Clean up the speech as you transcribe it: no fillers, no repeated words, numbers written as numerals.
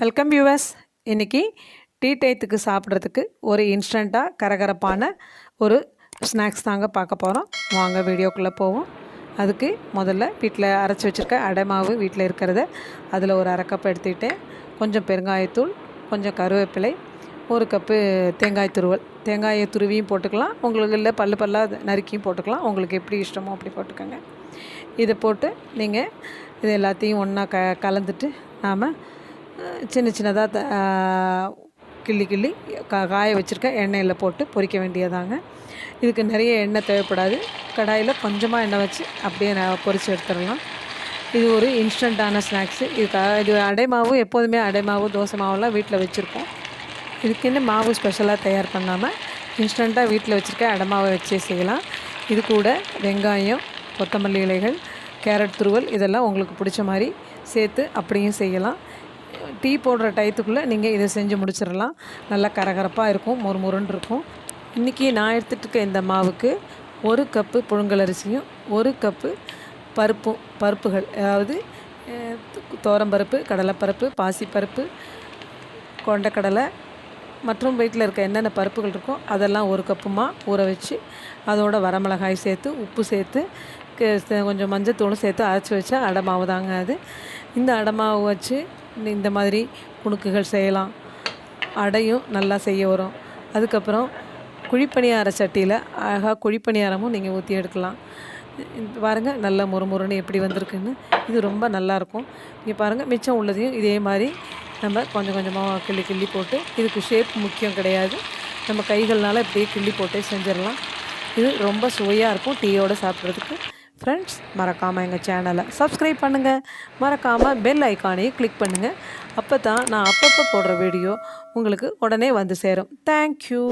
Welcome viewers. இன்றைக்கி tea டயத்துக்கு சாப்பிட்றதுக்கு ஒரு இன்ஸ்டண்ட்டாக கரகரப்பான ஒரு ஸ்நாக்ஸ் தாங்க பார்க்க போகிறோம். வாங்க வீடியோக்குள்ளே போவோம். அதுக்கு முதல்ல வீட்டில் அரைச்சி வச்சுருக்க அடை மாவு வீட்டில் இருக்கிறத அதில் ஒரு அரை கப் எடுத்துக்கிட்டு, கொஞ்சம் பெருங்காயத்தூள், கொஞ்சம் கருவேப்பிலை, ஒரு கப்பு தேங்காய் துருவல். தேங்காயை துருவியும் போட்டுக்கலாம், உங்களுக்கு இல்லை பல்லாக நறுக்கியும் போட்டுக்கலாம். உங்களுக்கு எப்படி இஷ்டமோ அப்படி போட்டுக்கோங்க. இதை போட்டு நீங்கள் இது எல்லாத்தையும் ஒன்றா கலந்துட்டு நாம் சின்ன சின்னதாக கிள்ளி காய வச்சுருக்க எண்ணெயில் போட்டு பொரிக்க வேண்டியதாங்க. இதுக்கு நிறைய எண்ணெய் தேவைப்படாது. கடாயில் கொஞ்சமாக எண்ணெய் வச்சு அப்படியே பொரித்து எடுத்துடலாம். இது ஒரு இன்ஸ்டண்ட்டான ஸ்நாக்ஸு. இது அடை மாவு, எப்போதுமே அடை மாவு தோசை மாவுலாம் வீட்டில் வச்சுருக்கோம். இதுக்குன்னு மாவு ஸ்பெஷலாக தயார் பண்ணாமல் இன்ஸ்டண்ட்டாக வீட்டில் வச்சுருக்க அடை மாவை வச்சே செய்யலாம். இது கூட வெங்காயம், கொத்தமல்லி இலைகள், கேரட் துருவல் இதெல்லாம் உங்களுக்கு பிடிச்ச மாதிரி சேர்த்து அப்படியும் செய்யலாம். டீ போடுற டயத்துக்குள்ளே நீங்கள் இதை செஞ்சு முடிச்சிடலாம். நல்லா கரகரப்பாக இருக்கும், மொறுமொறுன்னு இருக்கும். இன்றைக்கி நான் எடுத்துகிட்டு இந்த மாவுக்கு 1 கப்பு புழுங்கலரிசியும் 1 கப்பு பருப்புகள், அதாவது துவரம்பருப்பு, கடலைப்பருப்பு, பாசிப்பருப்பு, கொண்டக்கடலை மற்றும் வீட்டில் இருக்க என்னென்ன பருப்புகள் இருக்கோ அதெல்லாம் 1 கப்புமா ஊற வச்சு, அதோட வரமிளகாய் சேர்த்து, உப்பு சேர்த்து, கொஞ்சம் மஞ்சத்தூளும் சேர்த்து அரைச்சி வச்ச அடை மாவு தாங்க அது. இந்த அடை மாவு வச்சு இந்த மாதிரி புணுக்குகள் செய்யலாம். அடையும் நல்லா செய்ய வரும். அதுக்கப்புறம் குழிப்பணியார சட்டியில் அழகாக குழிப்பணியாரமும் நீங்கள் ஊற்றி எடுக்கலாம். பாருங்கள் நல்லா முறுமுறுன்னு எப்படி வந்திருக்குன்னு. இது ரொம்ப நல்லாயிருக்கும். இங்கே பாருங்கள், மிச்சம் உள்ளதையும் இதே மாதிரி நம்ம கொஞ்சம் கொஞ்சமாக கிள்ளி போட்டு, இதுக்கு ஷேப் முக்கியம் கிடையாது, நம்ம கைகள்னால இப்படியே கிள்ளி போட்டே செஞ்சிடலாம். இது ரொம்ப சுவையாக இருக்கும் டீயோடு சாப்பிட்றதுக்கு. ஃப்ரெண்ட்ஸ், மறக்காமல் எங்கள் சேனலை சப்ஸ்கிரைப் பண்ணுங்கள். மறக்காமல் பெல் ஐக்கானையும் கிளிக் பண்ணுங்கள். அப்போ தான் நான் அப்பப்போ போடுற வீடியோ உங்களுக்கு உடனே வந்து சேரும். தேங்க்யூ.